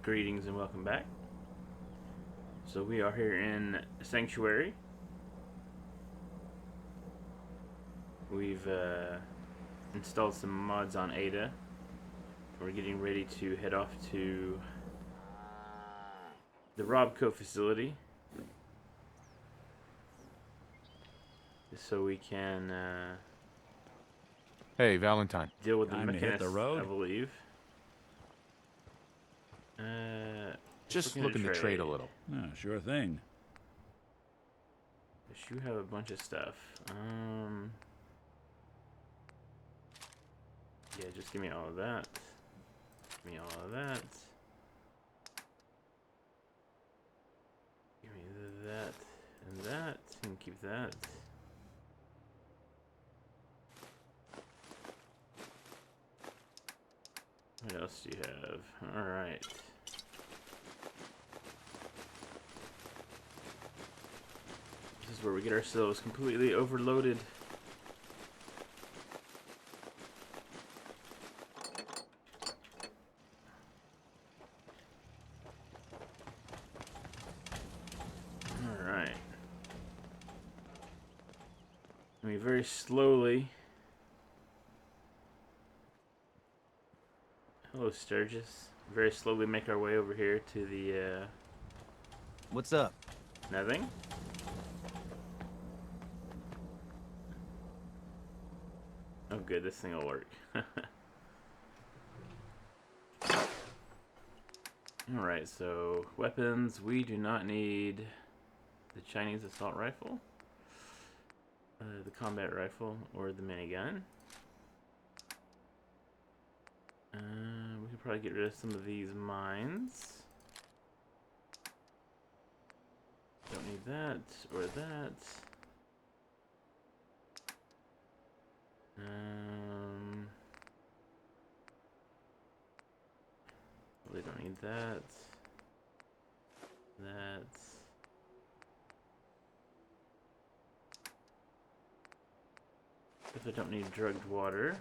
Greetings and welcome back. So we are here in Sanctuary. We've installed some mods on Ada. We're getting ready to head off to the Robco facility so we can Hey, Valentine. deal with the Time to hit the mechanists, road? I believe. Just looking to trade a little. Oh, sure thing. You have a bunch of stuff. Yeah, just give me all of that. Give me all of that. Give me that and that, and keep that. What else do you have? Alright. This is where we get ourselves completely overloaded. Alright. We very slowly. Hello, Sturgis. Very slowly make our way over here to the, What's up? nothing? Oh good, this thing will work. Alright, so weapons, we do not need the Chinese assault rifle, the combat rifle, or the minigun. We could probably get rid of some of these mines. Don't need that, or that. Really don't need that. That. If I don't need drugged water.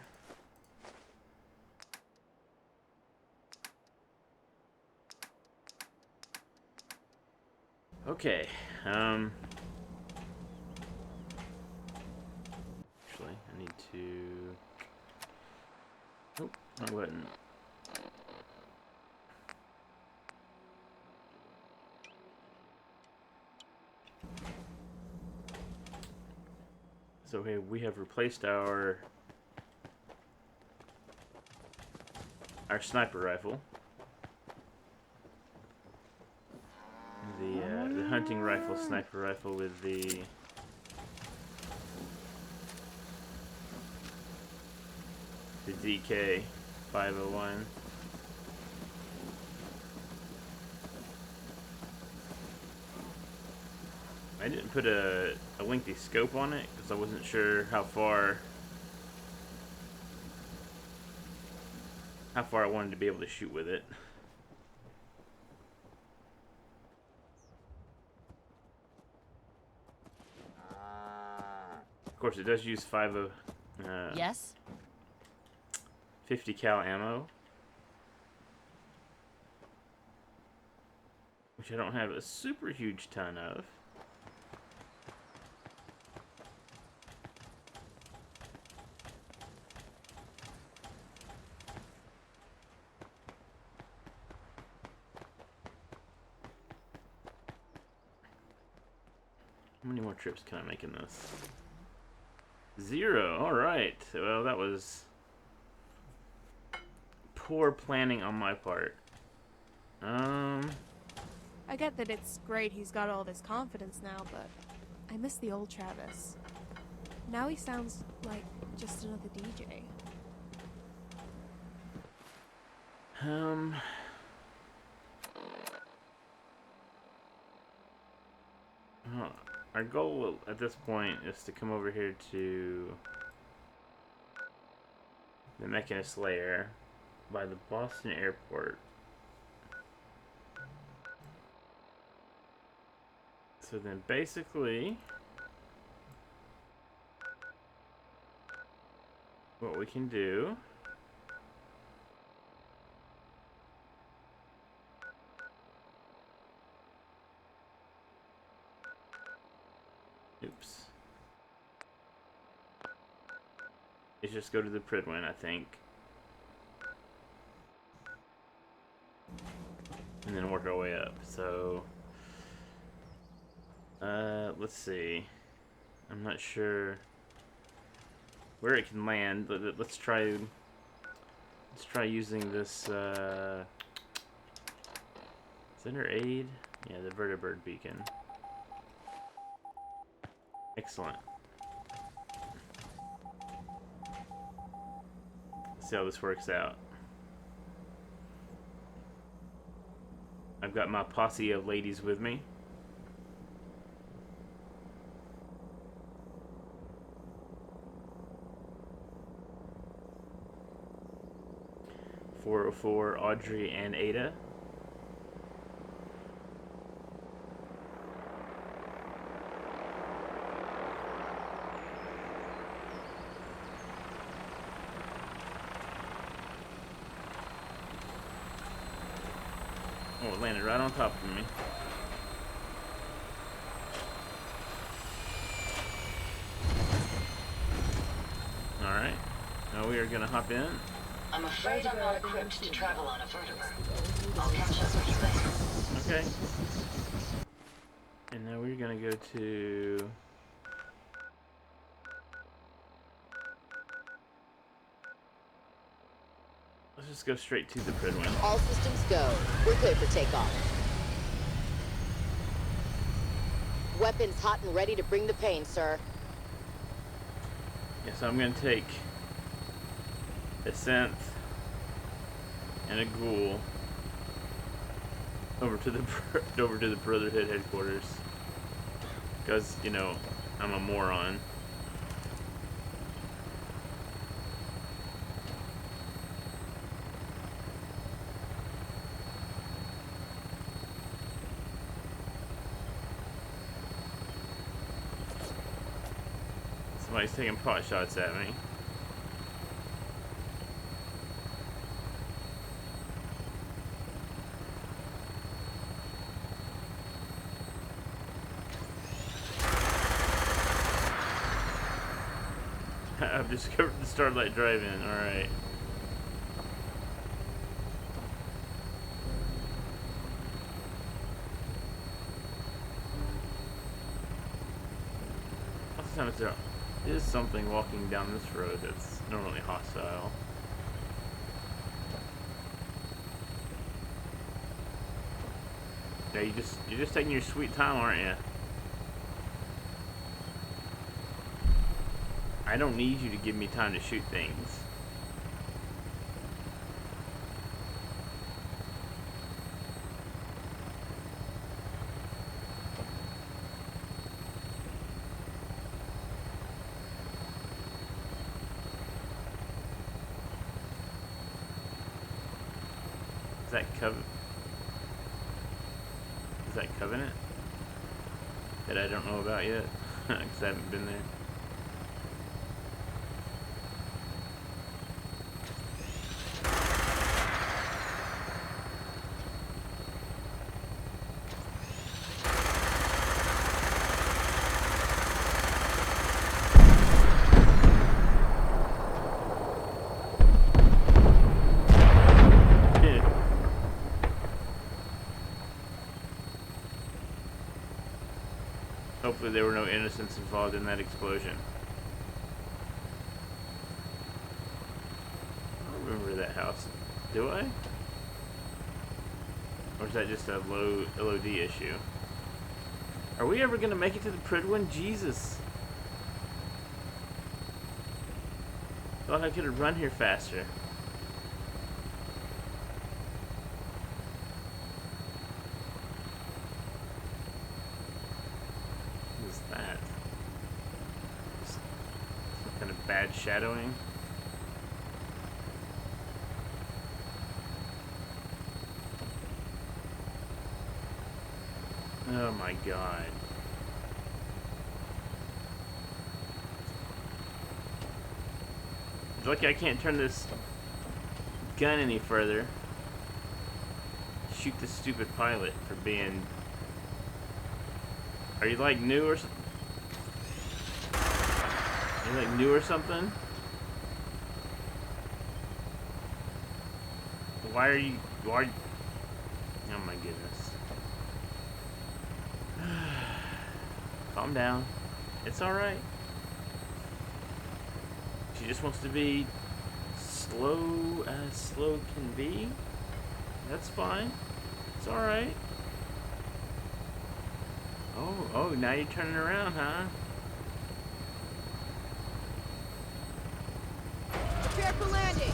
Okay. Actually, I need to. Oh, wrong button. So hey, we have replaced our sniper rifle. The hunting rifle, sniper rifle with the DK 501. I didn't put a lengthy scope on it because I wasn't sure how far I wanted to be able to shoot with it. Of course, it does use 50 cal ammo, which I don't have a super huge ton of. How many more trips can I make in this? 0. Alright. Well, that was poor planning on my part. I get that it's great he's got all this confidence now, but I miss the old Travis. Now he sounds like just another DJ. Our goal at this point is to come over here to the Mechanist Lair by the Boston Airport. So then basically what we can do Oops. Let's just go to the Prydwen, I think. And then work our way up. So, let's see. I'm not sure where it can land. Let's try using this, center aid? Yeah, the vertibird beacon. Excellent. Let's see how this works out. I've got my posse of ladies with me. For Audrey and Ada. Oh, it landed right on top of me. Alright. Now we are gonna hop in. I'm afraid I'm not equipped to travel on a vertibird. I'll catch up with you later. Okay. And now we're gonna go to... Let's just go straight to the Prydwen. All systems go. We're clear for takeoff. Weapons hot and ready to bring the pain, sir. Yeah, so I'm gonna take a synth and a ghoul over to the Brotherhood headquarters, because you know I'm a moron. Somebody's taking pot shots at me. I've discovered the Starlight Drive-In. Alright. Most of the time there is something walking down this road that's normally hostile. Yeah, you're just taking your sweet time, aren't you? I don't need you to give me time to shoot things. Is that Covenant? That I don't know about yet? Because I haven't been there. Hopefully there were no innocents involved in that explosion. I don't remember that house. Do I? Or is that just a low LOD issue? Are we ever going to make it to the Prydwen? Jesus. Thought I could have run here faster. Bad shadowing. Oh my god. It's lucky I can't turn this gun any further. Shoot this stupid pilot for being... Are you like new or something? You like new or something? Why are you? Oh my goodness. Calm down. It's all right. She just wants to be slow as slow can be. That's fine. It's all right. Oh, now you're turning around, huh? Prepare for landing.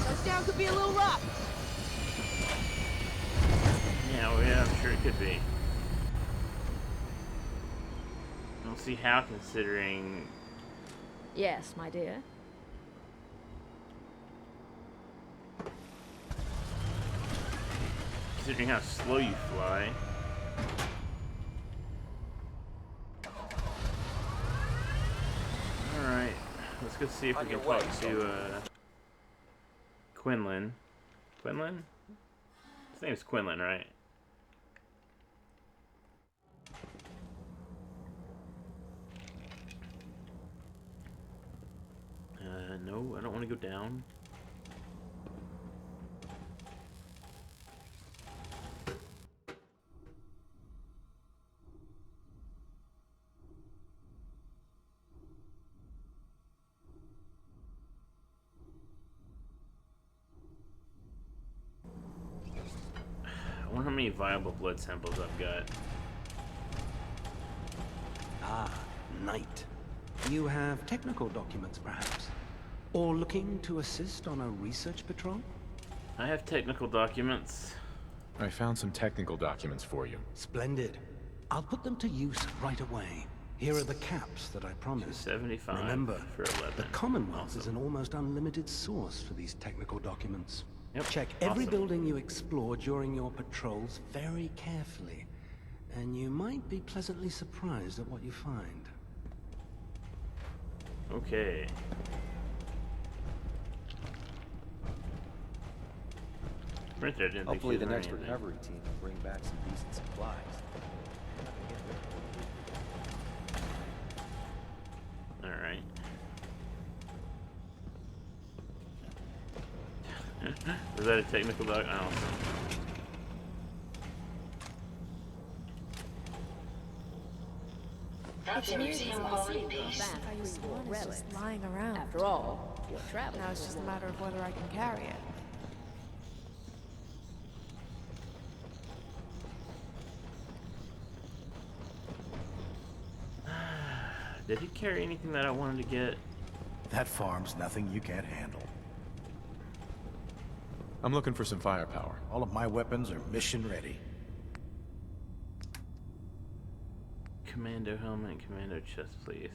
Touchdown could be a little rough. Yeah, I'm sure it could be. I don't see how, considering... Yes, my dear. Considering how slow you fly. Alright, let's go see if we can talk to, Quinlan. Quinlan? His name's Quinlan, right? No, I don't want to go down. I wonder how many viable blood samples I've got. Ah, Knight. You have technical documents, perhaps? Or looking to assist on a research patrol? I have technical documents. I found some technical documents for you. Splendid. I'll put them to use right away. Here are the caps that I promised. 75 Remember, for 11. the Commonwealth is Awesome. an almost unlimited source for these technical documents. Yep, Check every awesome. building you explore during your patrols very carefully, and you might be pleasantly surprised at what you find. Okay. Printer didn't Hopefully the think next she was anything. recovery team will bring back some decent supplies. Alright. Was that a technical doc? I don't know. That's a museum quality piece. I used to want is just lying around. After all, you're traveling. Now it's just a matter of whether I can carry it. Did he carry anything that I wanted to get? That farm's nothing you can't handle. I'm looking for some firepower. All of my weapons are mission ready. Commando helmet, commando chest fleece.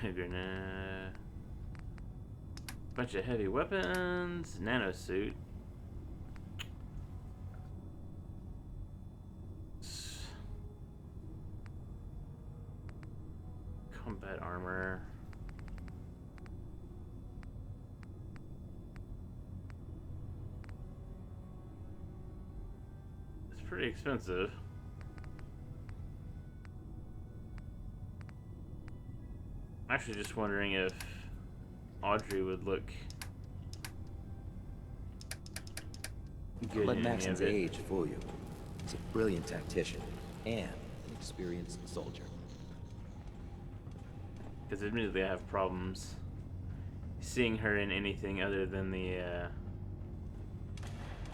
Grenade. Bunch of heavy weapons, nano suit. Combat armor. It's pretty expensive. I'm actually just wondering if Audrey would look good Let in any Maxon's of it. age fool you. He's a brilliant tactician and an experienced soldier. Because admittedly I have problems seeing her in anything other than the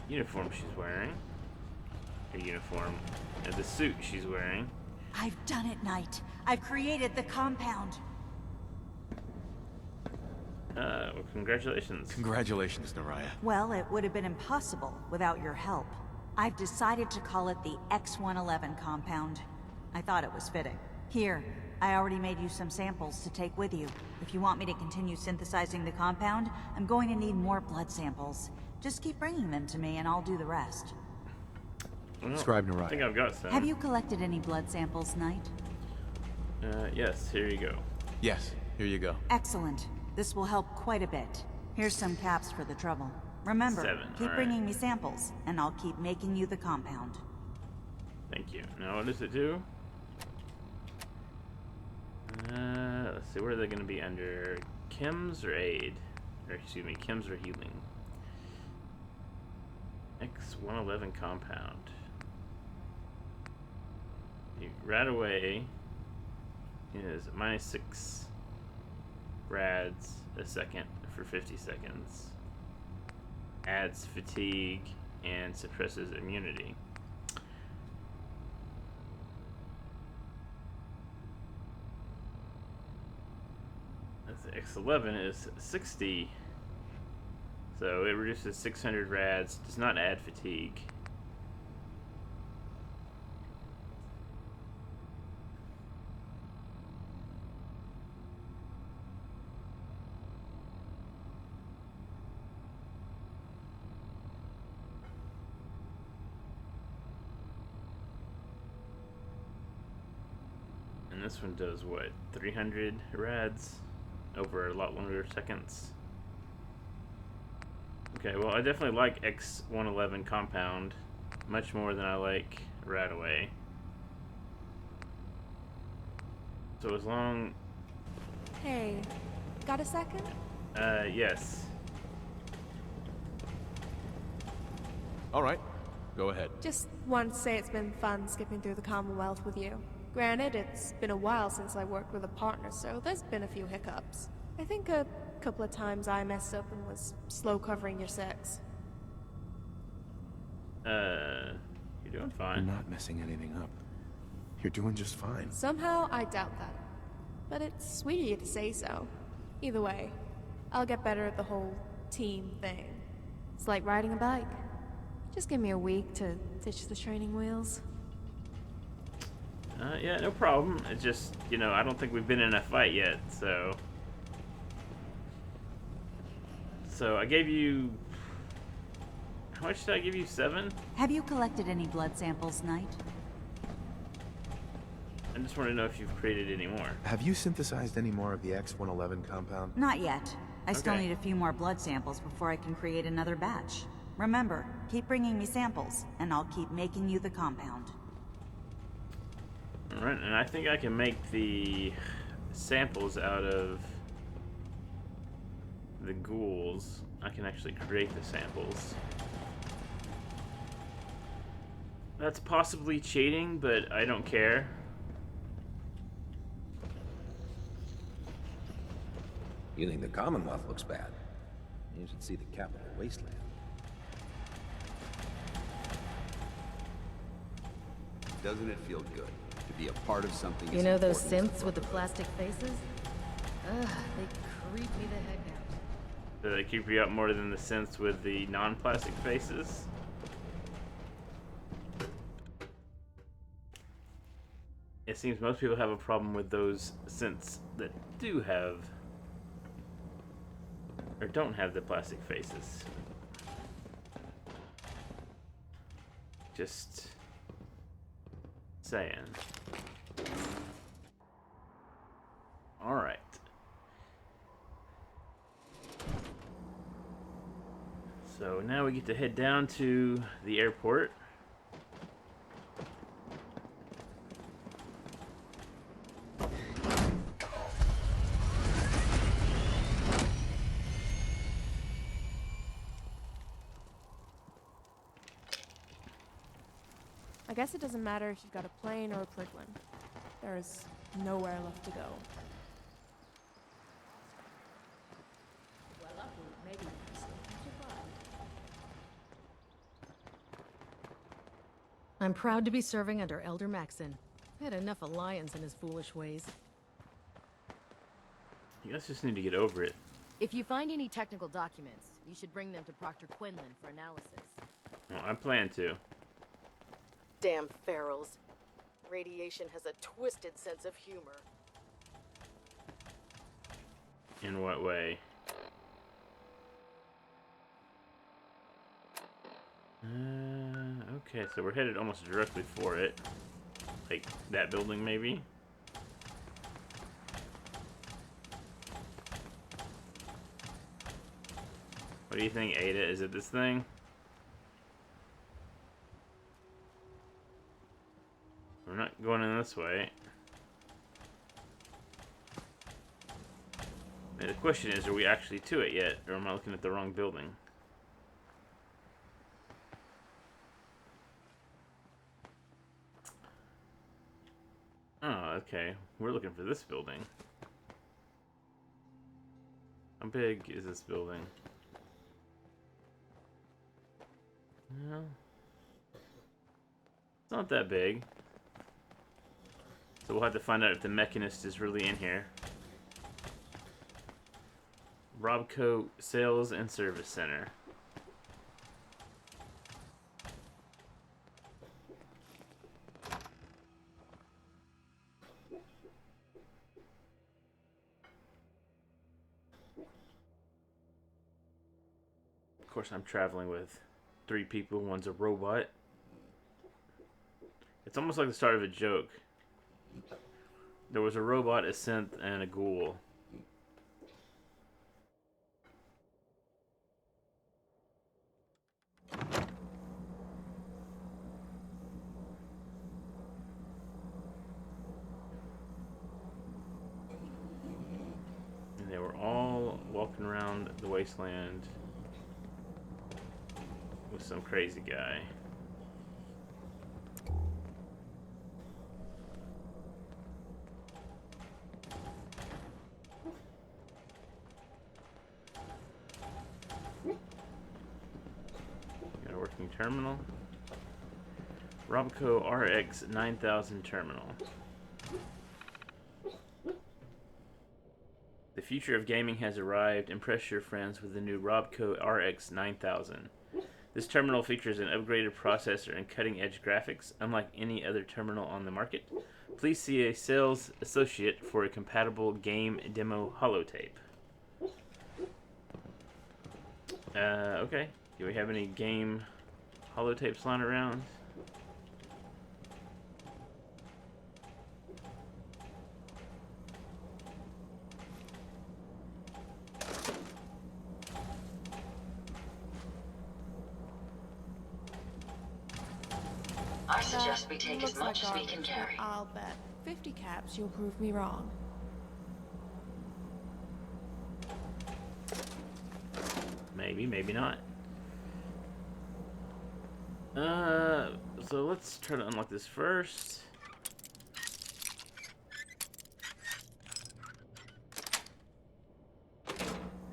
uniform she's wearing. Her uniform. And the suit she's wearing. I've done it, Knight. I've created the compound. Well, congratulations. Congratulations, Naraya. Well, it would have been impossible without your help. I've decided to call it the X-111 compound. I thought it was fitting. Here, I already made you some samples to take with you. If you want me to continue synthesizing the compound, I'm going to need more blood samples. Just keep bringing them to me and I'll do the rest. Well, Scribe I think Naraya. I've got some. Have you collected any blood samples, Knight? Yes, here you go. Yes, here you go. Excellent. This will help quite a bit. Here's some caps for the trouble. Remember, 7, keep alright. bringing me samples, and I'll keep making you the compound. Thank you. Now what does it do? Let's see, where are they going to be under? Chems or aid? Or excuse me, chems or healing? X111 compound. The Radaway is -6 rads a second for 50 seconds. Adds fatigue and suppresses immunity. The X11 is 60, so it reduces 600 rads, does not add fatigue. And this one does what, 300 rads over a lot longer seconds. Okay, well, I definitely like X111 compound much more than I like Radaway. So as long... Hey, got a second? Yes. All right, go ahead. Just wanted to say it's been fun skipping through the Commonwealth with you. Granted, it's been a while since I worked with a partner, so there's been a few hiccups. I think a couple of times I messed up and was slow covering your sex. You're doing You're fine. not messing anything up. You're doing just fine. Somehow, I doubt that. But it's sweet of you to say so. Either way, I'll get better at the whole team thing. It's like riding a bike. Just give me a week to ditch the training wheels. Yeah, no problem. It's just, you know, I don't think we've been in a fight yet, so... So, I gave you... How much did I give you? 7? Have you collected any blood samples, Knight? I just want to know if you've created any more. Have you synthesized any more of the X111 compound? Not yet. I still Okay. need a few more blood samples before I can create another batch. Remember, keep bringing me samples, and I'll keep making you the compound. Alright, and I think I can make the samples out of the ghouls. I can actually create the samples. That's possibly cheating, but I don't care. You think the Commonwealth looks bad? You should see the capital wasteland. Doesn't it feel good to be a part of something? You as know those important as synths with the plastic faces? Ugh, they creep me the heck out. Do they keep you up more than the synths with the non-plastic faces? It seems most people have a problem with those synths that do have or don't have the plastic faces. Just saying. Alright. So now we get to head down to the airport. I guess it doesn't matter if you've got a plane or a Prigwin. There is nowhere left to go. I'm proud to be serving under Elder Maxon. I had enough of Lyons and his foolish ways. You guys just need to get over it. If you find any technical documents, you should bring them to Proctor Quinlan for analysis. Well, I plan to. Damn ferals. Radiation has a twisted sense of humor. In what way? Okay, so we're headed almost directly for it. Like, that building, maybe? What do you think, Ada? Is it this thing? We're not going in this way. And the question is, are we actually to it yet, or am I looking at the wrong building? Oh, okay. We're looking for this building. How big is this building? No. It's not that big. So we'll have to find out if the Mechanist is really in here. Robco Sales and Service Center. Of course, I'm traveling with 3 people. One's a robot. It's almost like the start of a joke. There was a robot, a synth, and a ghoul. And they were all walking around the wasteland with some crazy guy. Got a working terminal. Robco RX 9000 terminal. The future of gaming has arrived. Impress your friends with the new Robco RX 9000. This terminal features an upgraded processor and cutting-edge graphics, unlike any other terminal on the market. Please see a sales associate for a compatible game demo holotape. Okay. Do we have any game holotapes lying around? I suggest we take as Looks like much as we garbage, can but carry. I'll bet 50 caps you'll prove me wrong. Maybe, maybe not. So let's try to unlock this first.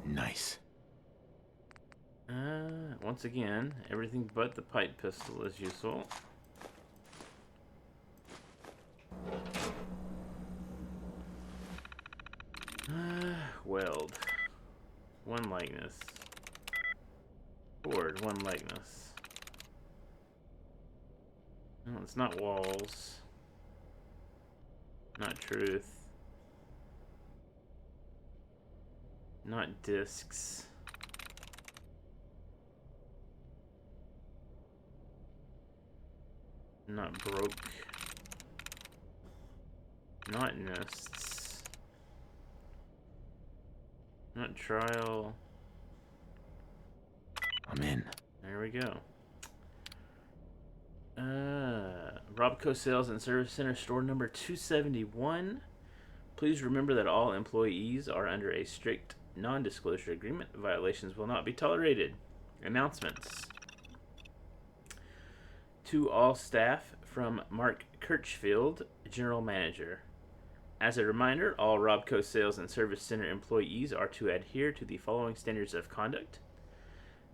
Nice. Once again, everything but the pipe pistol is useful. Weld. 1 likeness. Board, 1 likeness. No, it's not walls. Not truth. Not discs. Not broke. Not nests. Not trial. I'm in. There we go. Robco Sales and Service Center, store number 271. Please remember that all employees are under a strict non-disclosure agreement. Violations will not be tolerated. Announcements. To all staff from Mark Kirchfield, General Manager. As a reminder, all Robco Sales and Service Center employees are to adhere to the following standards of conduct.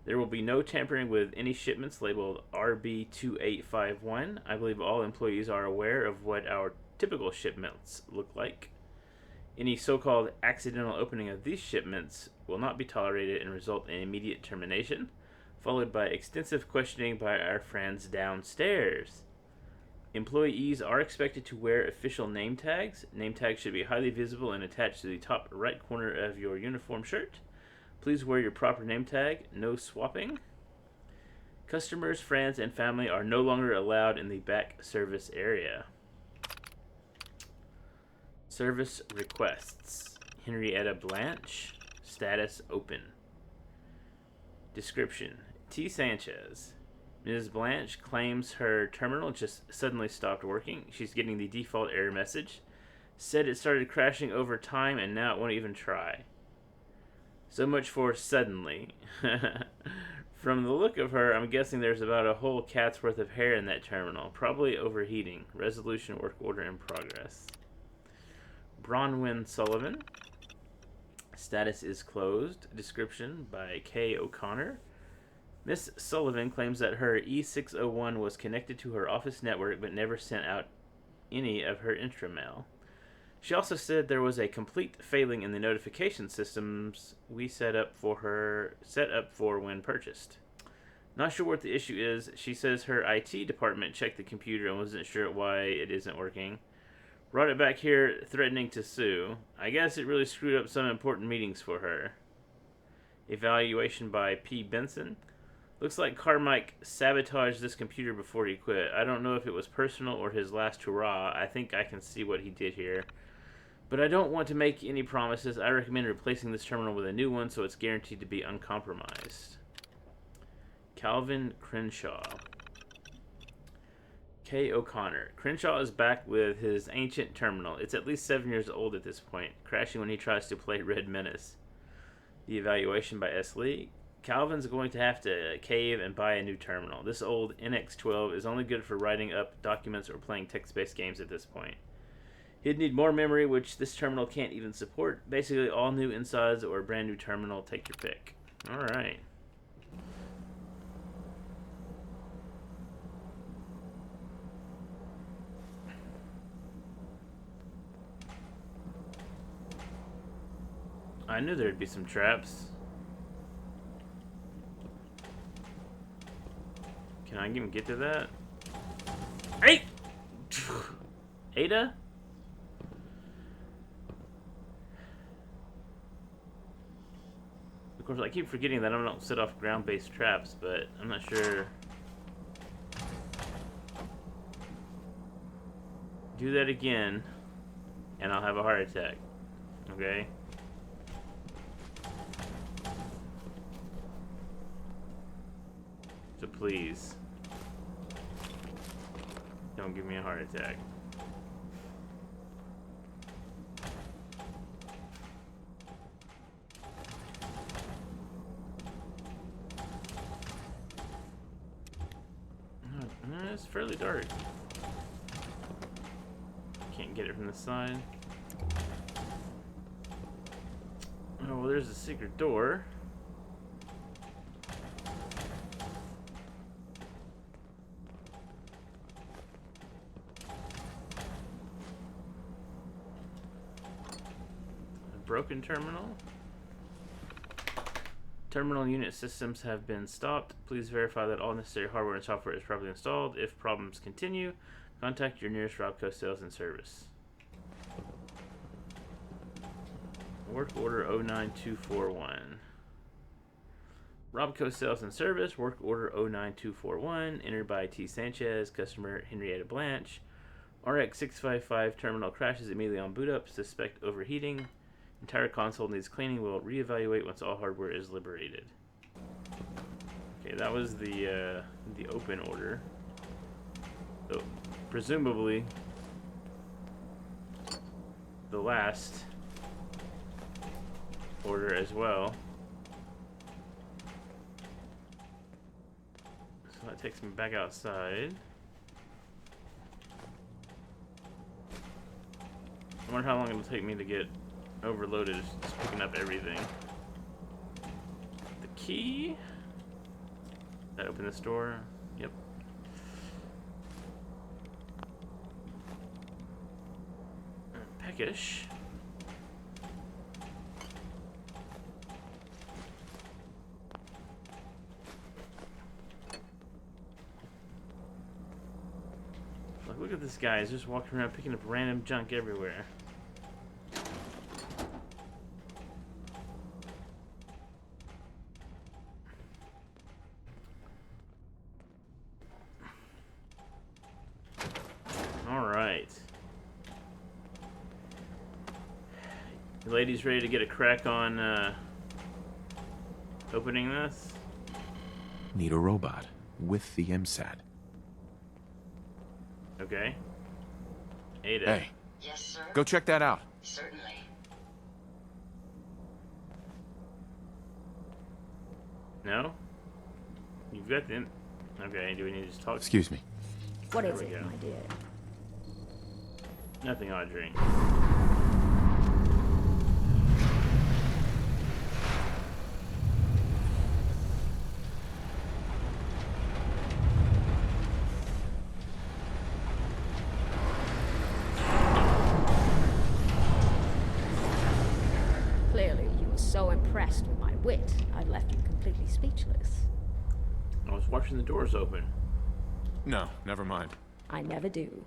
There will be no tampering with any shipments labeled RB2851. I believe all employees are aware of what our typical shipments look like. Any so-called accidental opening of these shipments will not be tolerated and result in immediate termination, followed by extensive questioning by our friends downstairs. Employees are expected to wear official name tags. Name tags should be highly visible and attached to the top right corner of your uniform shirt. Please wear your proper name tag. No swapping. Customers, friends, and family are no longer allowed in the back service area. Service requests. Henrietta Blanche. Status open. Description. T. Sanchez. Ms. Blanche claims her terminal just suddenly stopped working. She's getting the default error message. Said it started crashing over time and now it won't even try. So much for suddenly. From the look of her, I'm guessing there's about a whole cat's worth of hair in that terminal. Probably overheating. Resolution work order in progress. Bronwyn Sullivan. Status is closed. Description by Kay O'Connor. Miss Sullivan claims that her E601 was connected to her office network but never sent out any of her intramail. She also said there was a complete failing in the notification systems we set up for when purchased. Not sure what the issue is. She says her IT department checked the computer and wasn't sure why it isn't working. Brought it back here, threatening to sue. I guess it really screwed up some important meetings for her. Evaluation by P. Benson. Looks like Carmike sabotaged this computer before he quit. I don't know if it was personal or his last hurrah. I think I can see what he did here. But I don't want to make any promises. I recommend replacing this terminal with a new one so it's guaranteed to be uncompromised. Calvin Crenshaw. Kay O'Connor. Crenshaw is back with his ancient terminal. It's at least 7 years old at this point, crashing when he tries to play Red Menace. The evaluation by S. Lee. Calvin's going to have to cave and buy a new terminal. This old NX12 is only good for writing up documents or playing text-based games at this point. He'd need more memory, which this terminal can't even support. Basically, all new insides or a brand new terminal. Take your pick. Alright. I knew there'd be some traps. Can I even get to that? Hey! Ada? Of course, I keep forgetting that I don't set off ground-based traps, but I'm not sure. Do that again, and I'll have a heart attack. Okay? So please, don't give me a heart attack. It's fairly dark. Can't get it from the side. Oh, well, there's a secret door. Broken terminal. Terminal unit systems have been stopped. Please verify that all necessary hardware and software is properly installed. If problems continue, contact your nearest Robco sales and service. Work order 09241. Robco sales and service. Work order 09241. Entered by T. Sanchez. Customer Henrietta Blanche. RX655 terminal crashes immediately on boot up. Suspect overheating. Entire console needs cleaning. We'll reevaluate once all hardware is liberated. Okay, that was the open order. So, presumably, the last order as well. So that takes me back outside. I wonder how long it'll take me to get overloaded, just picking up everything. The key? That open this door? Yep. Peckish. Like, look at this guy. He's just walking around picking up random junk everywhere. Ladies ready to get a crack on opening this? Need a robot with the MSAT. Okay. Ada. Hey. Yes, sir? Go check that out. Certainly. No? You've got them. Okay, do we need to just talk? Excuse me. What There is we it, go. my dear? Nothing, Audrey. Clearly, you were so impressed with my wit, I've left you completely speechless. I was watching the doors open. No, never mind. I never do.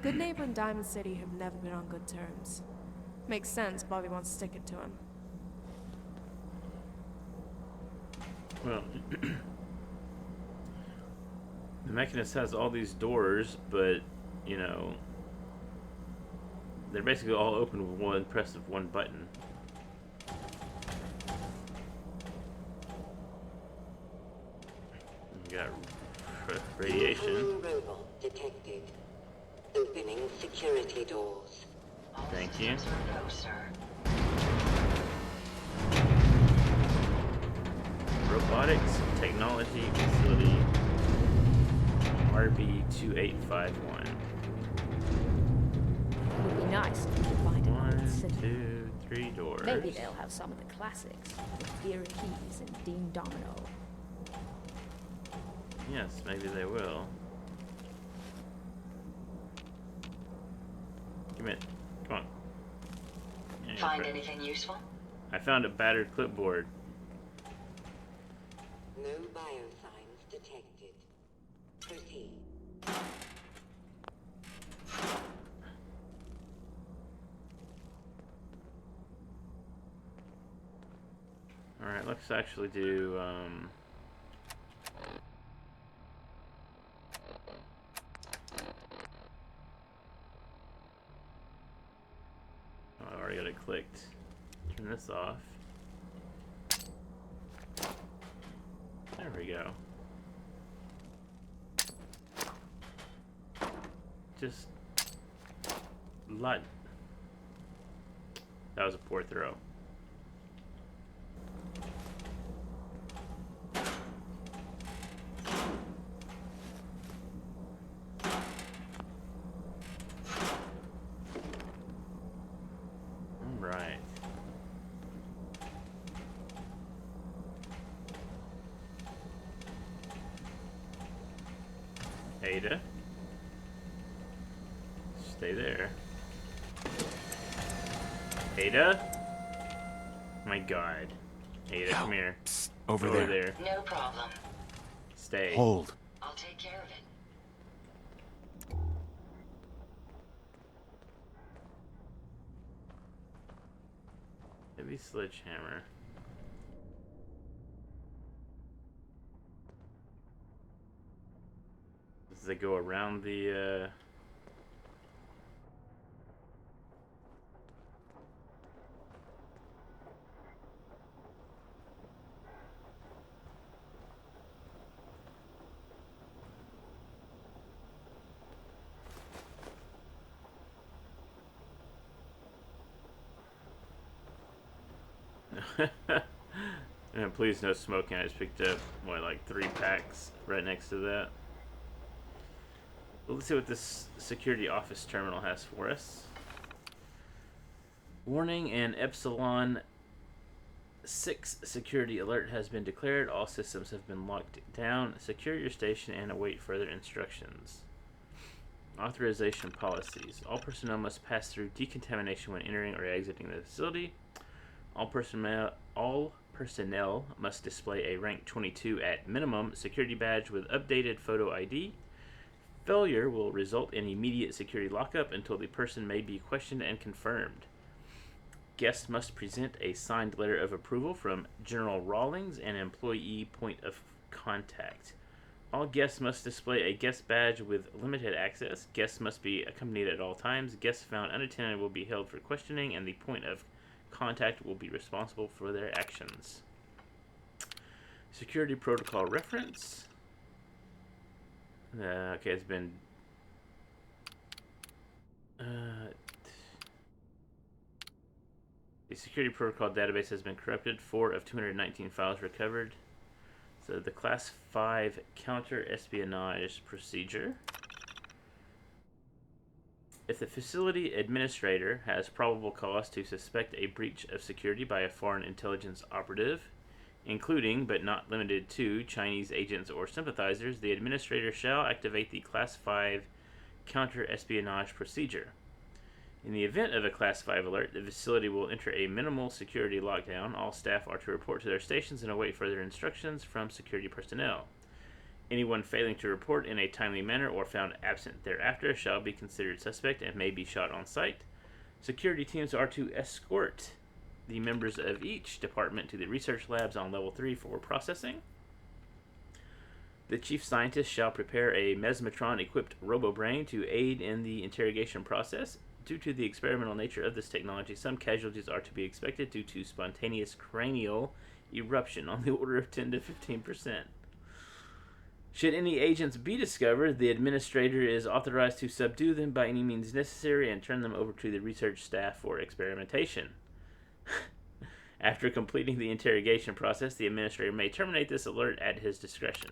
Good Neighbor and Diamond City have never been on good terms. Makes sense Bobby wants to stick it to him. Well, the Mechanist has all these doors, but, you know, they're basically all open with one press of one button. We got radiation. Incoming robot detected. Opening security doors. Thank you. No, sir. Robotics Technology Facility, RB2851. It would be nice if you could find another 1, city. 2, 3 doors. Maybe they'll have some of the classics, like Vera Keys and Dean Domino. Yes, maybe they will. Come in. Come on. Yeah, Find right. anything useful? I found a battered clipboard. No biosigns detected. Proceed. Alright, let's actually do, oh, I already got it clicked. Turn this off. There we go. Just lot. That was a poor throw. All right. Ada. Stay there. Ada? My god. Ada, come here. Psst, over Go there. No problem. Stay. Hold. I'll take care of it. Heavy sledgehammer. Does they go around the, And please no smoking. I just picked up, what, like 3 packs right next to that. Well, let's see what this security office terminal has for us. Warning, an Epsilon 6 security alert has been declared. All systems have been locked down. Secure your station and await further instructions. Authorization policies. All personnel must pass through decontamination when entering or exiting the facility. All personnel must display a rank 22 at minimum security badge with updated photo ID. Failure will result in immediate security lockup until the person may be questioned and confirmed. Guests must present a signed letter of approval from General Rawlings, an employee point of contact. All guests must display a guest badge with limited access. Guests must be accompanied at all times. Guests found unattended will be held for questioning, and the point of contact will be responsible for their actions. Security protocol reference. Okay, it's been The security protocol database has been corrupted. 4 of 219 files recovered. So the Class 5 counter-espionage procedure. If the facility administrator has probable cause to suspect a breach of security by a foreign intelligence operative, including but not limited to Chinese agents or sympathizers, the administrator shall activate the Class 5 counter-espionage procedure. In the event of a Class 5 alert, the facility will enter a minimal security lockdown. All staff are to report to their stations and await further instructions from security personnel. Anyone failing to report in a timely manner or found absent thereafter shall be considered suspect and may be shot on sight. Security teams are to escort the members of each department to the research labs on Level 3 for processing. The chief scientist shall prepare a mesmetron-equipped robo-brain to aid in the interrogation process. Due to the experimental nature of this technology, some casualties are to be expected due to spontaneous cranial eruption on the order of 10 to 15%. Should any agents be discovered, the administrator is authorized to subdue them by any means necessary and turn them over to the research staff for experimentation. After completing the interrogation process, the administrator may terminate this alert at his discretion.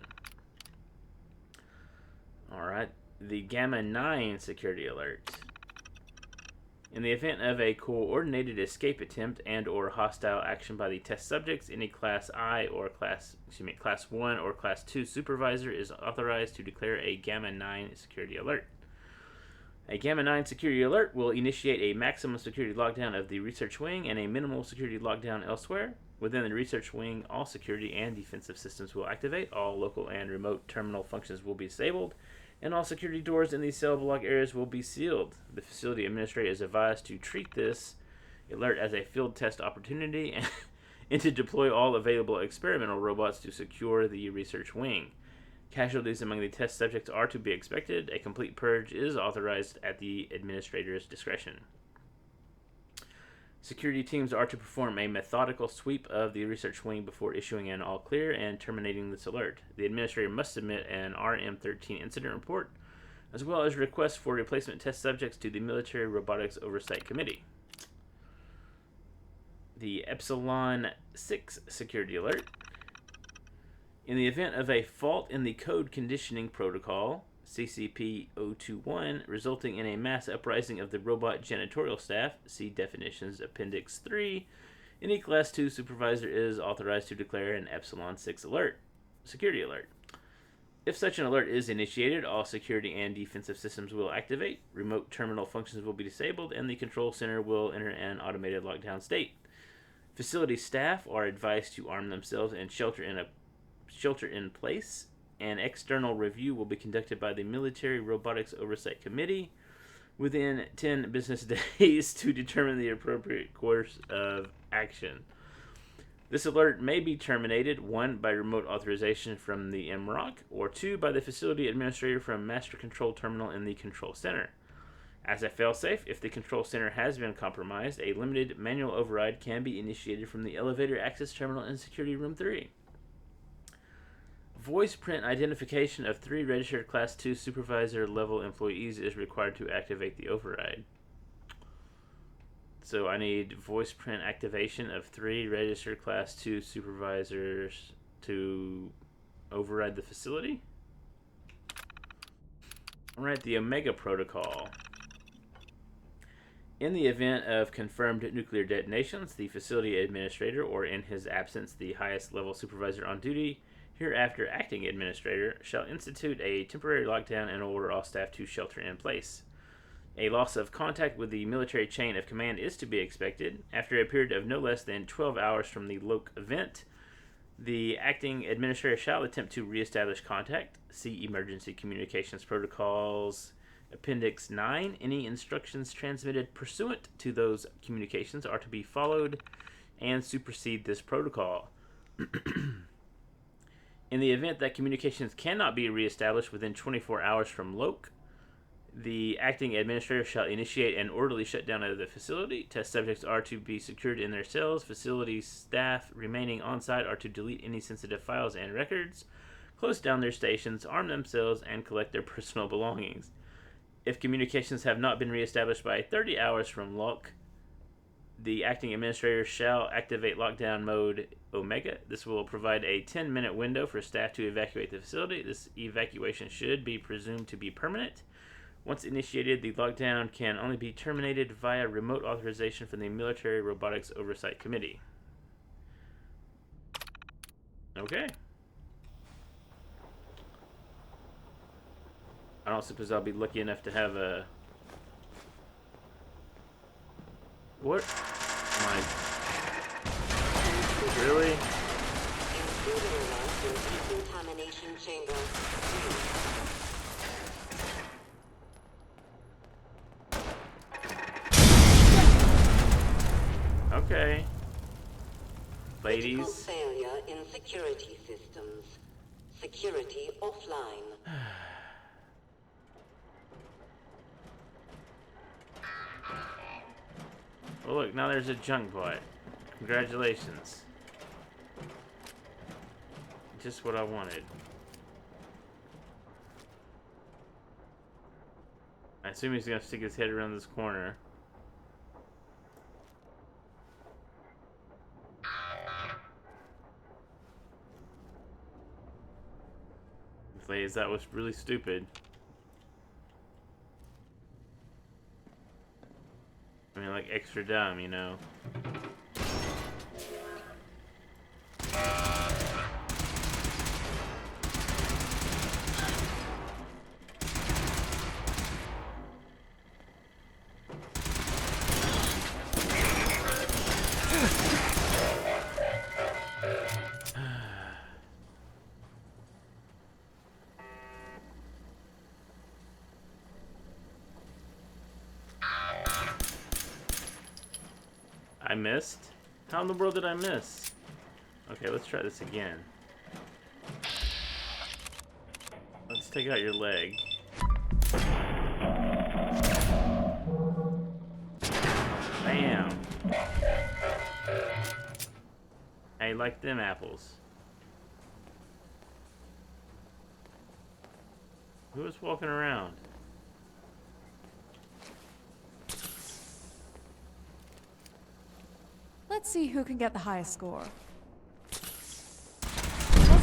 Alright, the Gamma 9 security alert. In the event of a coordinated escape attempt and or hostile action by the test subjects, any Class 1 or Class 2 supervisor is authorized to declare a Gamma 9 security alert. A Gamma 9 security alert will initiate a maximum security lockdown of the research wing and a minimal security lockdown elsewhere. Within the research wing, all security and defensive systems will activate, all local and remote terminal functions will be disabled, and all security doors in the cell block areas will be sealed. The facility administrator is advised to treat this alert as a field test opportunity and to deploy all available experimental robots to secure the research wing. Casualties among the test subjects are to be expected. A complete purge is authorized at the administrator's discretion. Security teams are to perform a methodical sweep of the research wing before issuing an all-clear and terminating this alert. The administrator must submit an RM-13 incident report, as well as requests for replacement test subjects to the Military Robotics Oversight Committee. The Epsilon 6 security alert. In the event of a fault in the code conditioning protocol, CCP-021, resulting in a mass uprising of the robot janitorial staff, see definitions Appendix 3, any Class 2 supervisor is authorized to declare an Epsilon 6 security alert. If such an alert is initiated, all security and defensive systems will activate, remote terminal functions will be disabled, and the control center will enter an automated lockdown state. Facility staff are advised to arm themselves and shelter in place. An external review will be conducted by the Military Robotics Oversight Committee within 10 business days to determine the appropriate course of action. This alert may be terminated, 1, by remote authorization from the MROC, or 2, by the facility administrator from Master Control Terminal in the Control Center. As a failsafe, if the Control Center has been compromised, a limited manual override can be initiated from the elevator access terminal in Security Room 3. Voice print identification of 3 registered Class 2 supervisor level employees is required to activate the override. So I need voice print activation of 3 registered Class 2 supervisors to override the facility. Alright, the Omega Protocol. In the event of confirmed nuclear detonations, the facility administrator, or in his absence, the highest level supervisor on duty, hereafter acting administrator, shall institute a temporary lockdown and order all staff to shelter in place. A loss of contact with the military chain of command is to be expected. After a period of no less than 12 hours from the Loke event, the acting administrator shall attempt to reestablish contact. See Emergency Communications Protocols, Appendix 9. Any instructions transmitted pursuant to those communications are to be followed and supersede this protocol. In the event that communications cannot be reestablished within 24 hours from Loke, the acting administrator shall initiate an orderly shutdown of the facility. Test subjects are to be secured in their cells. Facility staff remaining on site are to delete any sensitive files and records, close down their stations, arm themselves, and collect their personal belongings. If communications have not been reestablished by 30 hours from Loke, The acting administrator shall activate lockdown mode Omega. This will provide a 10-minute window for staff to evacuate the facility. This evacuation should be presumed to be permanent. Once initiated, the lockdown can only be terminated via remote authorization from the Military Robotics Oversight Committee. Okay. I don't suppose I'll be lucky enough to have a... What? My... Really? Decontamination chamber. Okay. Critical Ladies. failure in security systems. Security offline. Oh look, now there's a junk bot. Congratulations. Just what I wanted. I assume he's gonna stick his head around this corner. Ladies, that was really stupid. I mean, like, extra dumb, you know? I missed? How in the world did I miss? Okay, let's try this again. Let's take out your leg. Bam! I like them apples. Who was walking around? Let's see who can get the highest score. What's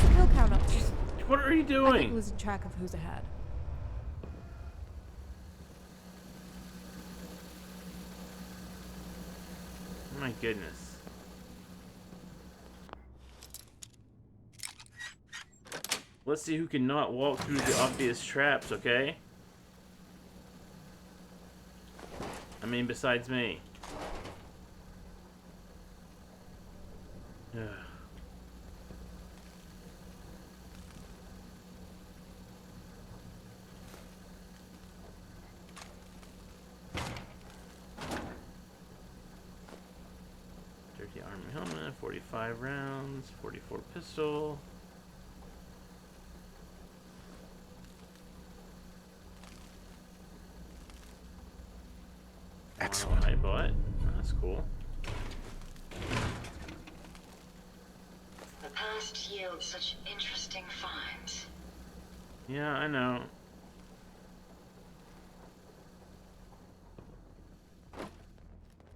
the kill count up to? What are you I doing? keep losing track of who's ahead. Oh my goodness. Let's see who can not walk through the obvious traps, okay? I mean, besides me. Ugh. Dirty army helmet, 45 rounds, 44 pistol. Excellent. I bought. That's cool. The past yields such interesting finds. Yeah, I know.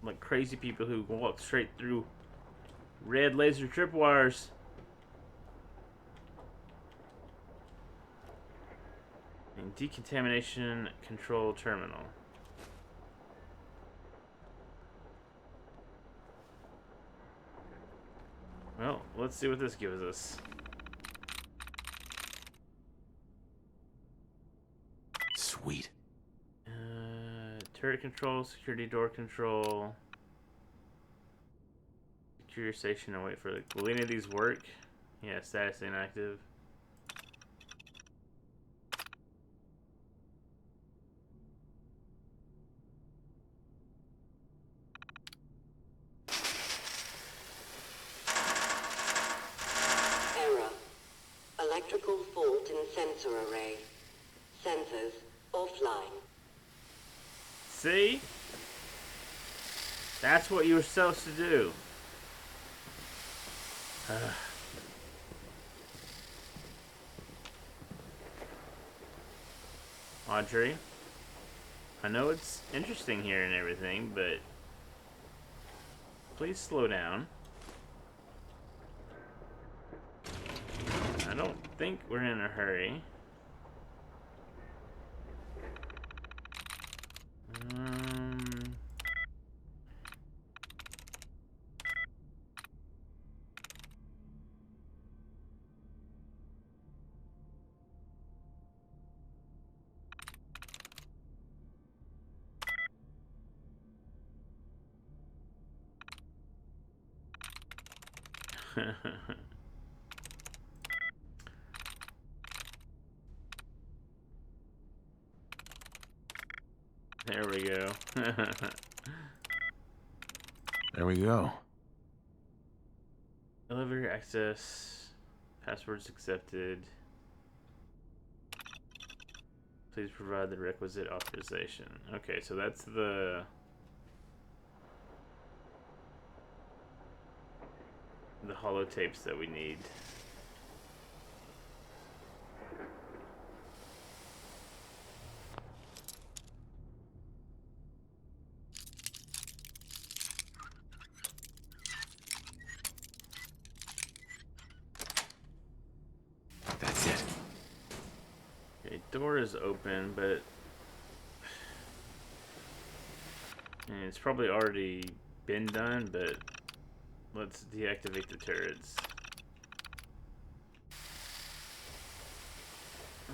Like crazy people who walk straight through red laser tripwires. And decontamination control terminal. Well, let's see what this gives us. Sweet. Turret control, security door control. Secure your station and wait for the... Will any of these work? Yeah, status inactive. Error. Electrical fault in sensor array. Sensors offline. See? That's what you were supposed to do. Audrey, I know it's interesting here and everything, but Please slow down. I don't think we're in a hurry. There we go. There we go. Elevator access. Passwords accepted. Please provide the requisite authorization. Okay, so that's the holotapes that we need. That's it. Okay, door is open, but and it's probably already been done, but let's deactivate the turrets.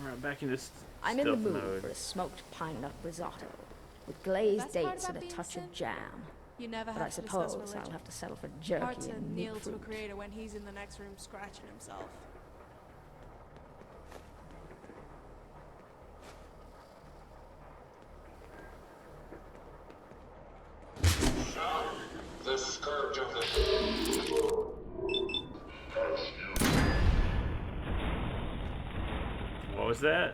Alright, back into I'm in the stealth mood mode. for a smoked pine nut risotto with glazed dates and a touch of jam. You never But I have to discuss suppose I'll religion. have to settle for Hard jerky to and kneel meat to a fruit. creator when he's in the next room scratching himself. The scourge of the... What was that?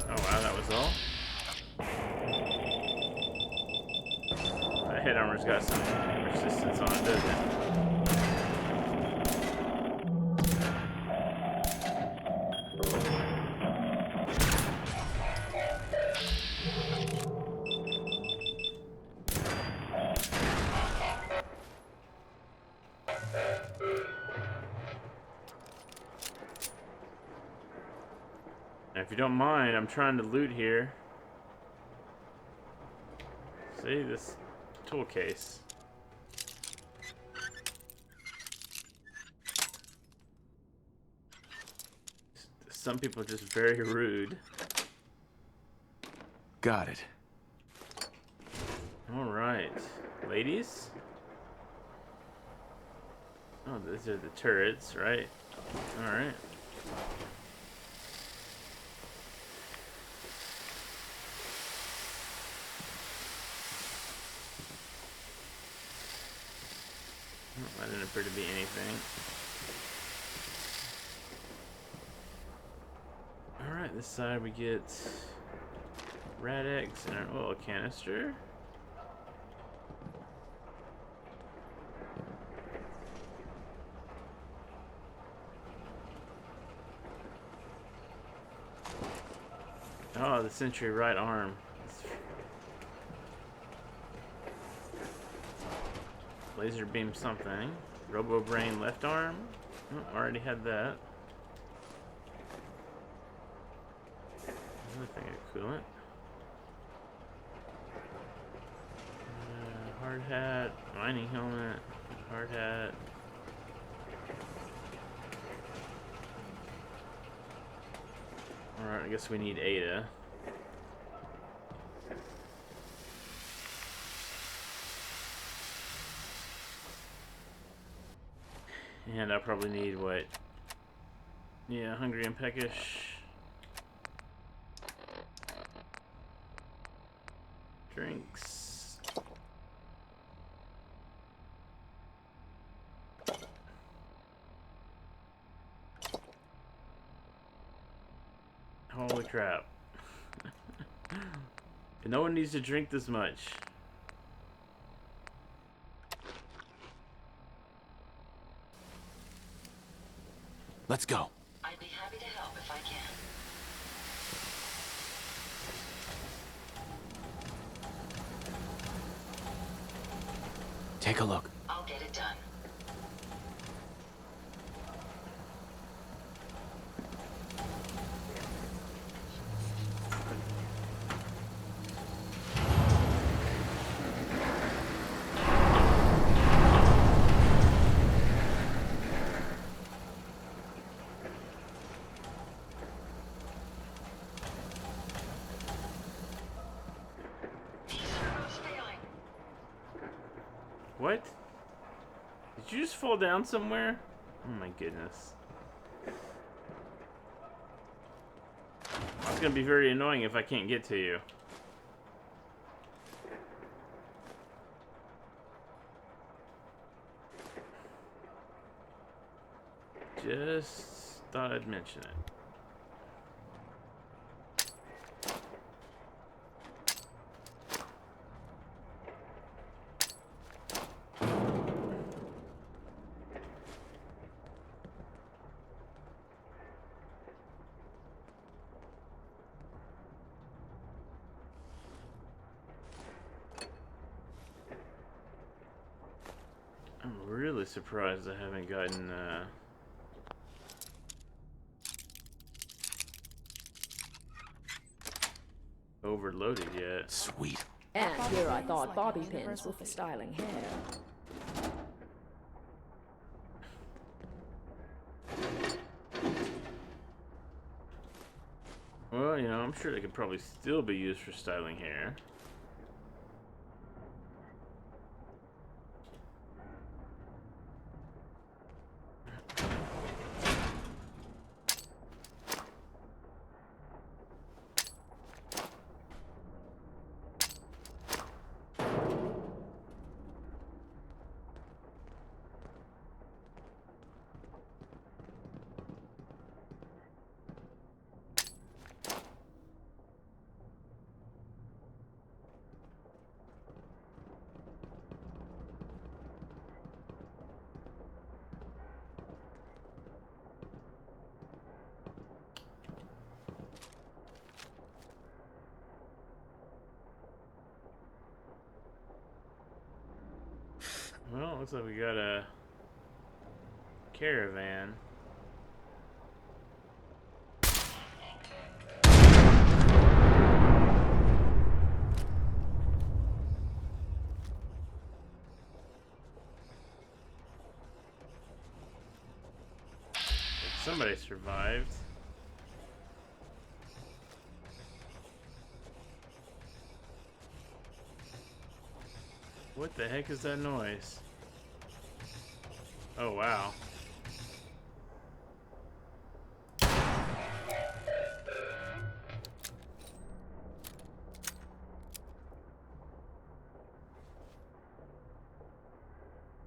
Oh wow, that was all? That head armor's got some resistance on it, doesn't it? Now, if you don't mind, I'm trying to loot here. See this tool case. Some people are just very rude. Got it. Alright. Ladies? Oh, these are the turrets, right? Alright. Oh, that didn't appear to be anything. Alright, this side we get rat eggs and an oil canister. Oh, the sentry right arm. Laser beam something. Robo brain left arm. Oh, already had that. Another thing of coolant. Hard hat, mining helmet, hard hat. Alright, I guess we need Ada. And I probably need what? Yeah, hungry and peckish. Drinks. Holy crap. No one needs to drink this much. Let's go. I'd be happy to help if I can. Take a look. I'll get it done. What? Did you just fall down somewhere? Oh my goodness. It's gonna be very annoying if I can't get to you. Just thought I'd mention it. I'm really surprised I haven't gotten overloaded yet. Sweet. And here I thought bobby pins were for styling hair. Well, you know, I'm sure they could probably still be used for styling hair. Well, looks like we got a caravan. Somebody survived. What the heck is that noise? Oh, wow.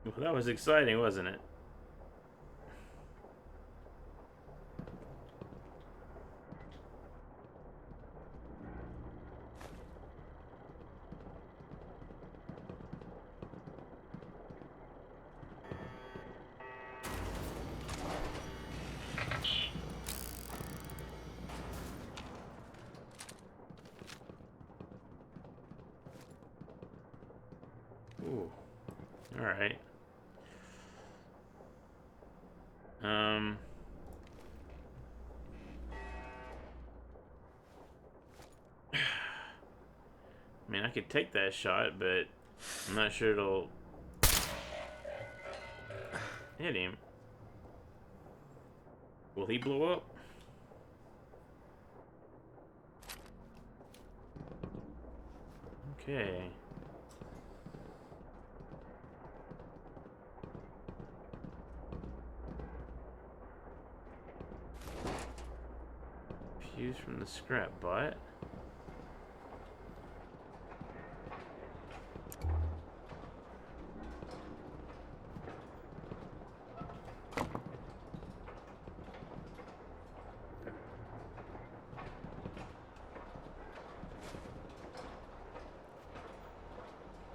Well, that was exciting, wasn't it? Ooh. All right. I mean, I could take that shot, but I'm not sure it'll hit him. Will he blow up? Okay. Fuse from the scrap bot.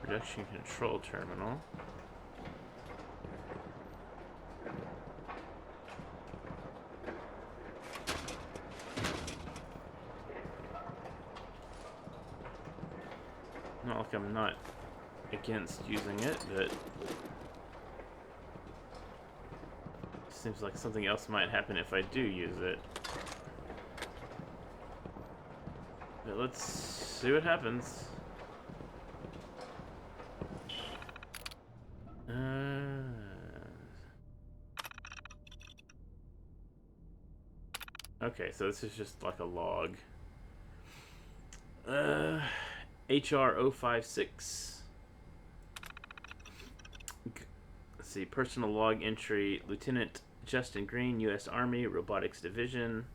Production control terminal. Not like I'm not against using it, but seems like something else might happen if I do use it. But let's see what happens. Okay, so this is just like a log. HR 056. Let's see, personal log entry, Lieutenant Justin Green, U.S. Army, Robotics Division.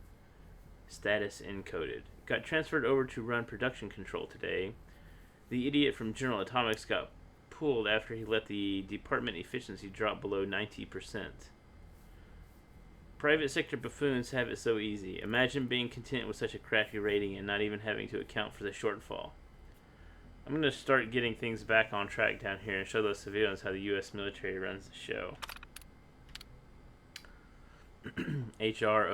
Status encoded. Got transferred over to run production control today. The idiot from General Atomics got pulled after he let the department efficiency drop below 90%. Private sector buffoons have it so easy. Imagine being content with such a crappy rating and not even having to account for the shortfall. I'm going to start getting things back on track down here and show those civilians how the U.S. military runs the show. HR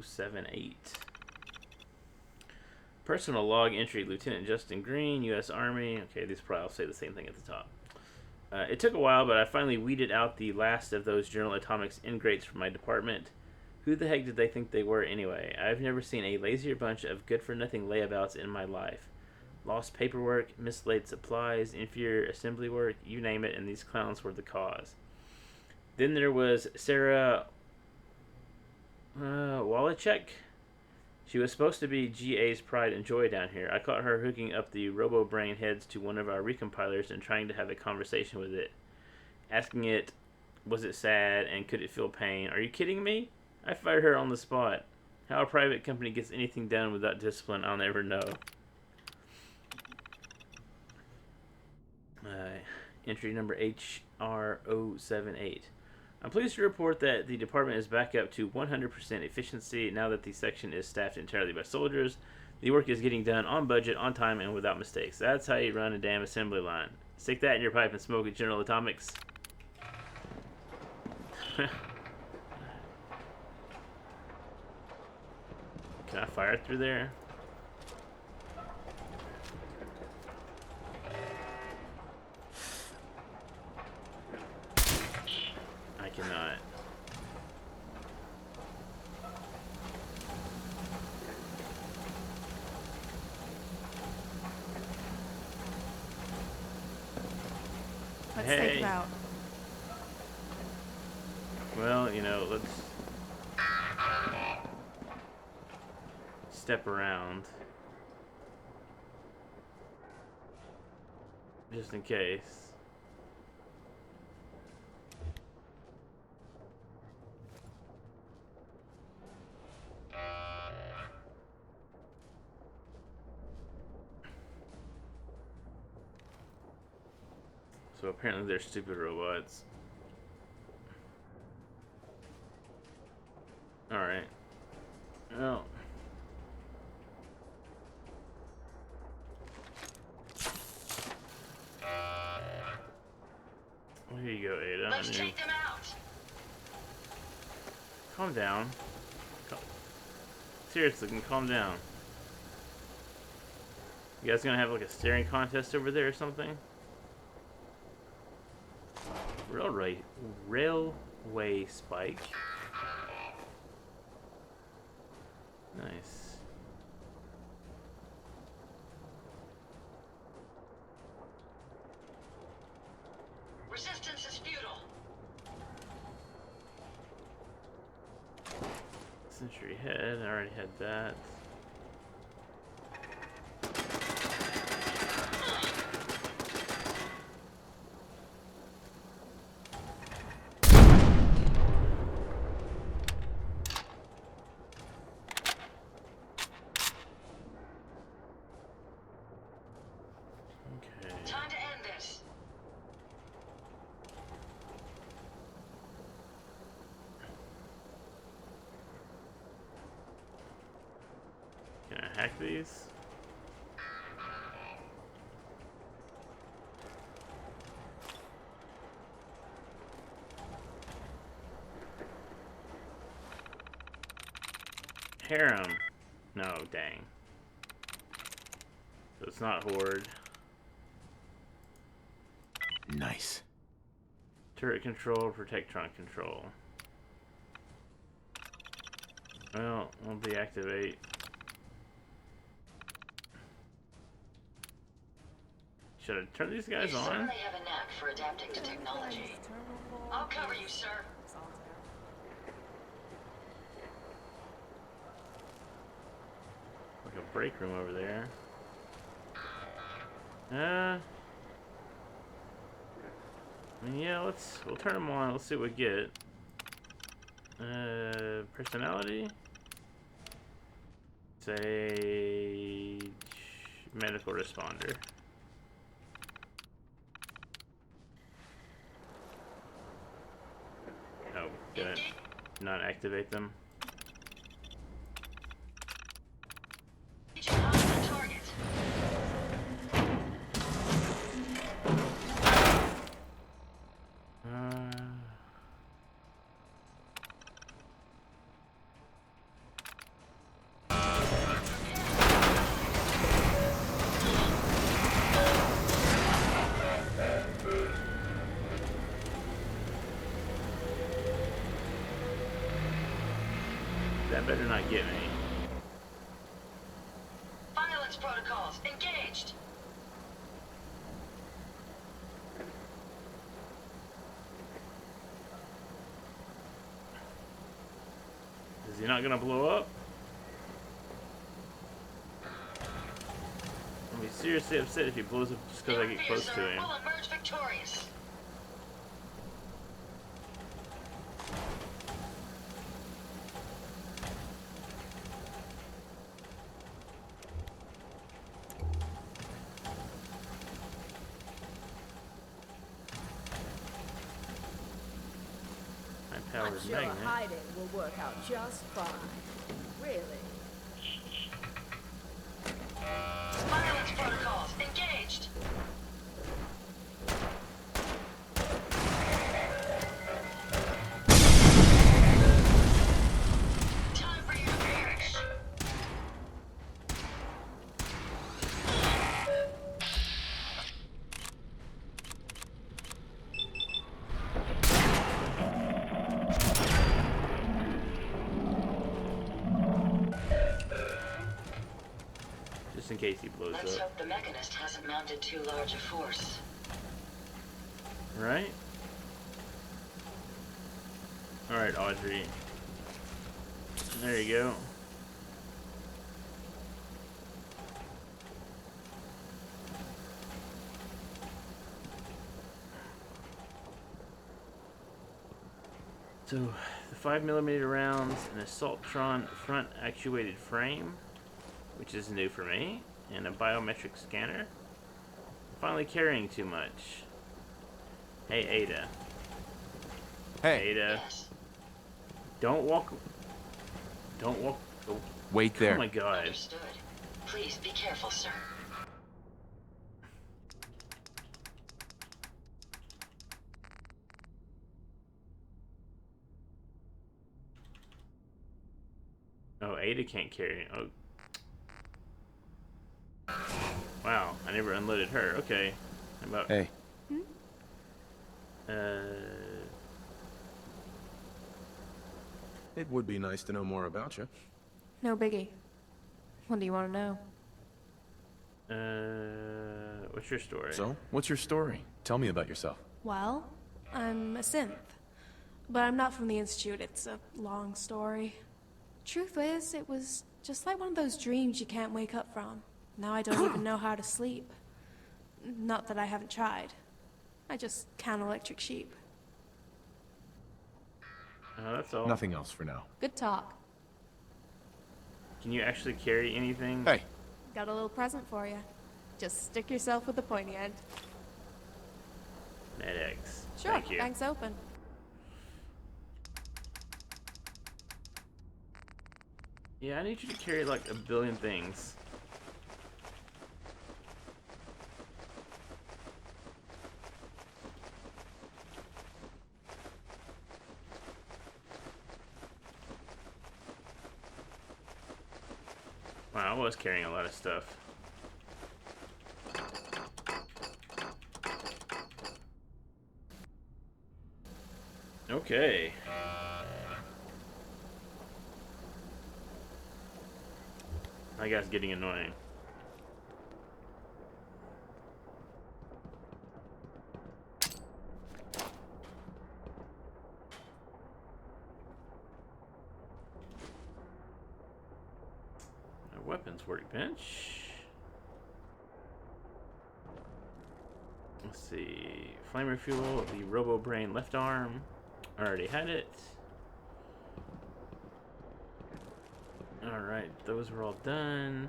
078. Personal log entry, Lieutenant Justin Green, U.S. Army. Okay, these probably all say the same thing at the top. It took a while, but I finally weeded out the last of those General Atomics ingrates from my department. Who the heck did they think they were anyway? I've never seen a lazier bunch of good-for-nothing layabouts in my life. Lost paperwork, mislaid supplies, inferior assembly work, you name it, and these clowns were the cause. Then there was Sarah Wallachek. She was supposed to be GA's pride and joy down here. I caught her hooking up the robo-brain heads to one of our recompilers and trying to have a conversation with it. Asking it, was it sad and could it feel pain? Are you kidding me? I fired her on the spot. How a private company gets anything done without discipline, I'll never know. Entry number HR 078. I'm pleased to report that the department is back up to 100% efficiency now that the section is staffed entirely by soldiers. The work is getting done on budget, on time, and without mistakes. That's how you run a damn assembly line. Stick that in your pipe and smoke it, General Atomics. Can I fire through there? I cannot. Let's Hey. take it out. Well, you know, let's step around. Just in case. So apparently they're stupid robots. Alright. Well. Well, here you go, Ada. Let's take them out. Calm down. Seriously, calm down. You guys gonna have like a staring contest over there or something? Railway spike. Nice. Resistance is futile. Century head, I already had that. Time to end this. Can I hack these? Harem. No, dang. So it's not Horde. Nice. Turret control, Protectron control. Well, we'll deactivate. Should I turn these guys You on? certainly have a knack for adapting to technology. I'll cover you, sir. Like a break room over there. I mean, yeah, we'll turn them on. Let's see what we get. Personality. Sage. Medical responder. Oh, did I not activate them? That better not get me. Violence protocols engaged. Is he not gonna blow up? I'll be seriously upset if he blows up just because I get close to him. We'll emerge victorious. I'm sure magnet. hiding will work out just fine. Really. Violence protocols engaged. Time for you to perish. Just in case he blows Let's up. hope the Mechanist hasn't mounted too large a force. Right? Alright, Audrey. There you go. So, the 5mm rounds, an Assaultron front actuated frame, which is new for me, and a biometric scanner. Finally carrying too much. Hey, Ada. Hey. Ada. Don't walk. Don't walk. Oh. Wait there. Oh my god. Understood. Please be careful, sir. Oh, Ada can't carry. Oh. Wow, I never unloaded her. Okay. How about. Hey. It would be nice to know more about you. No biggie. What do you want to know? What's your story? So, what's your story? Tell me about yourself. Well, I'm a synth. But I'm not from the Institute. It's a long story. Truth is, it was just like one of those dreams you can't wake up from. Now I don't even know how to sleep. Not that I haven't tried. I just count electric sheep. That's all. Nothing else for now. Good talk. Can you actually carry anything? Hey. Got a little present for you. Just stick yourself with the pointy end. NetX. Sure, Thank you. bank's open. Yeah, I need you to carry like a billion things. Wow, I was carrying a lot of stuff. Okay. That guy's getting annoying. Weapons workbench. Let's see. Flame refuel, the Robo Brain left arm. I already had it. Alright, those were all done.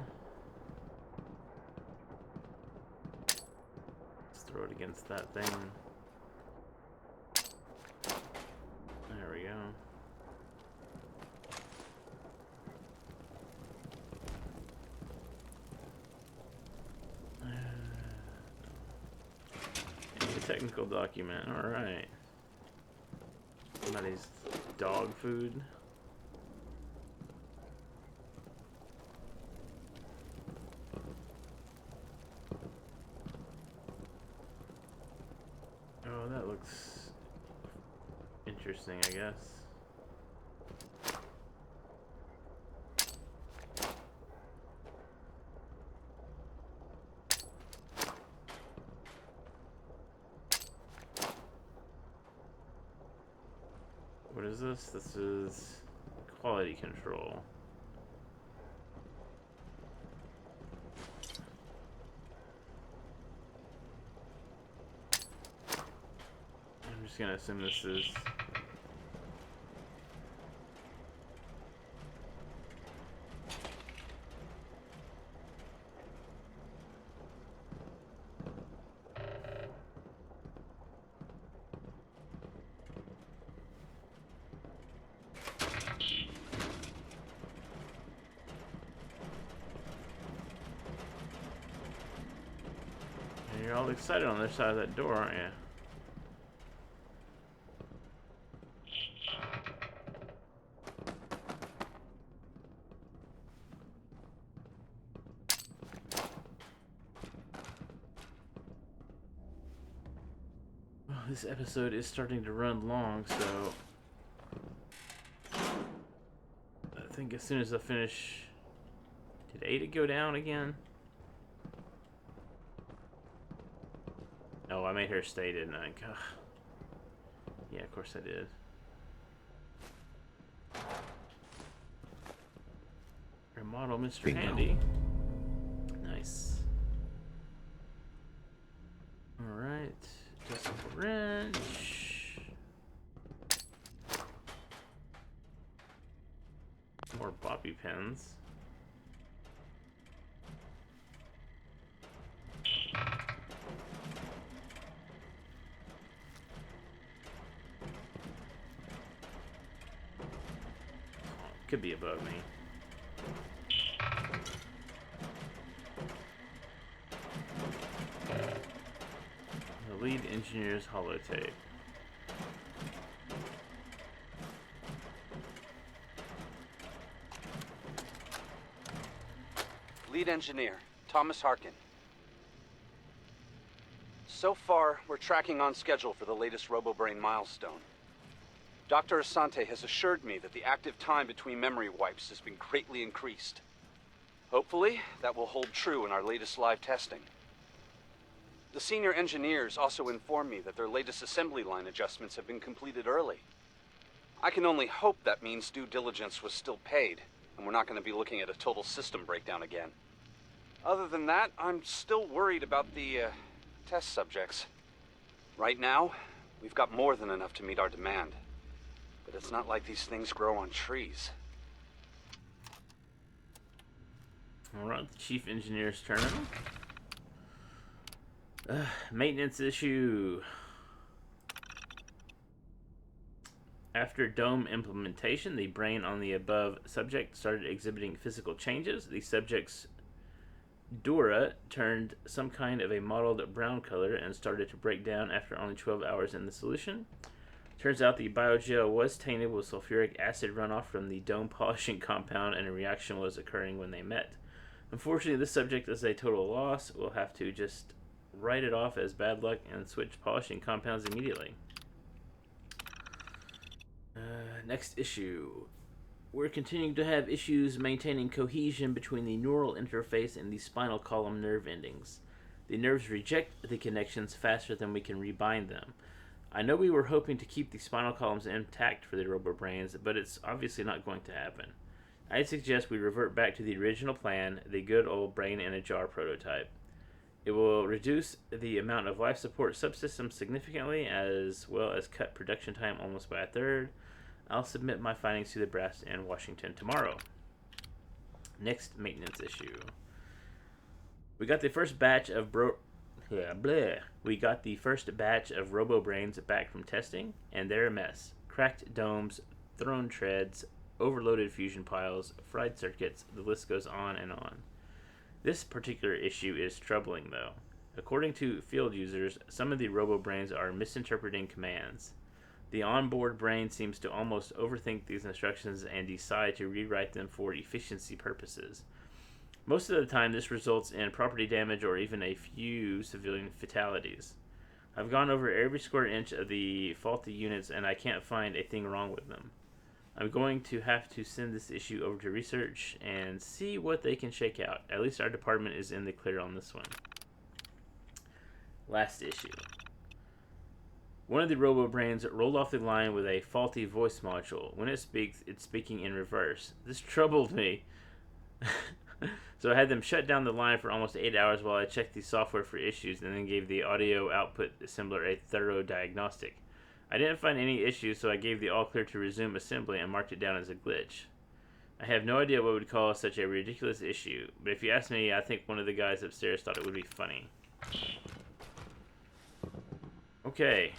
Let's throw it against that thing. There we go. Technical document, alright. Somebody's dog food. Oh, that looks interesting, I guess. What is this? This is quality control. I'm just gonna assume this is you're all excited on the other side of that door, aren't you? Well, this episode is starting to run long, so I think as soon as I finish... Did Ada go down again? Oh, I made her stay, didn't I? Ugh. Yeah, of course I did. Remodel Mr. Bingo. Handy. Nice. Alright. Adjustable wrench. More bobby pins. Could be above me. The lead engineer's holotape. Lead engineer, Thomas Harkin. So far, we're tracking on schedule for the latest RoboBrain milestone. Dr. Asante has assured me that the active time between memory wipes has been greatly increased. Hopefully, that will hold true in our latest live testing. The senior engineers also informed me that their latest assembly line adjustments have been completed early. I can only hope that means due diligence was still paid, and we're not going to be looking at a total system breakdown again. Other than that, I'm still worried about the test subjects. Right now, we've got more than enough to meet our demand. But it's not like these things grow on trees. Alright, the chief engineer's turn. Maintenance issue. After dome implementation, the brain on the above subject started exhibiting physical changes. The subject's dura turned some kind of a mottled brown color and started to break down after only 12 hours in the solution. Turns out the biogel was tainted with sulfuric acid runoff from the dome polishing compound, and a reaction was occurring when they met. Unfortunately, this subject is a total loss. We'll have to just write it off as bad luck and switch polishing compounds immediately. Next issue. We're continuing to have issues maintaining cohesion between the neural interface and the spinal column nerve endings. The nerves reject the connections faster than we can rebind them. I know we were hoping to keep the spinal columns intact for the RoboBrains, but it's obviously not going to happen. I'd suggest we revert back to the original plan, the good old brain in a jar prototype. It will reduce the amount of life support subsystems significantly, as well as cut production time almost by a third. I'll submit my findings to the brass in Washington tomorrow. Next maintenance issue. We got the first batch of We got the first batch of RoboBrains back from testing, and they're a mess. Cracked domes, thrown treads, overloaded fusion piles, fried circuits, the list goes on and on. This particular issue is troubling, though. According to field users, some of the RoboBrains are misinterpreting commands. The onboard brain seems to almost overthink these instructions and decide to rewrite them for efficiency purposes. Most of the time, this results in property damage or even a few civilian fatalities. I've gone over every square inch of the faulty units and I can't find a thing wrong with them. I'm going to have to send this issue over to research and see what they can shake out. At least our department is in the clear on this one. Last issue. One of the RoboBrains rolled off the line with a faulty voice module. When it speaks, it's speaking in reverse. This troubled me. So I had them shut down the line for almost 8 hours while I checked the software for issues and then gave the audio output assembler a thorough diagnostic. I didn't find any issues, so I gave the all clear to resume assembly and marked it down as a glitch. I have no idea what would cause such a ridiculous issue, but if you ask me, I think one of the guys upstairs thought it would be funny. Okay.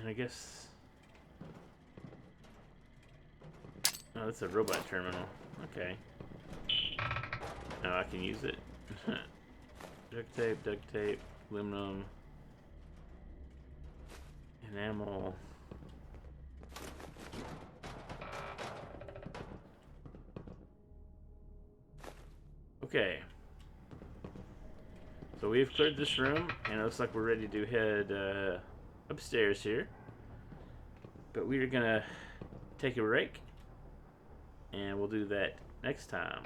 I guess... Oh, that's a robot terminal. Okay. Now I can use it. Duct tape, aluminum, enamel. Okay. So we've cleared this room, and it looks like we're ready to head upstairs here. But we are gonna take a break, and we'll do that next time.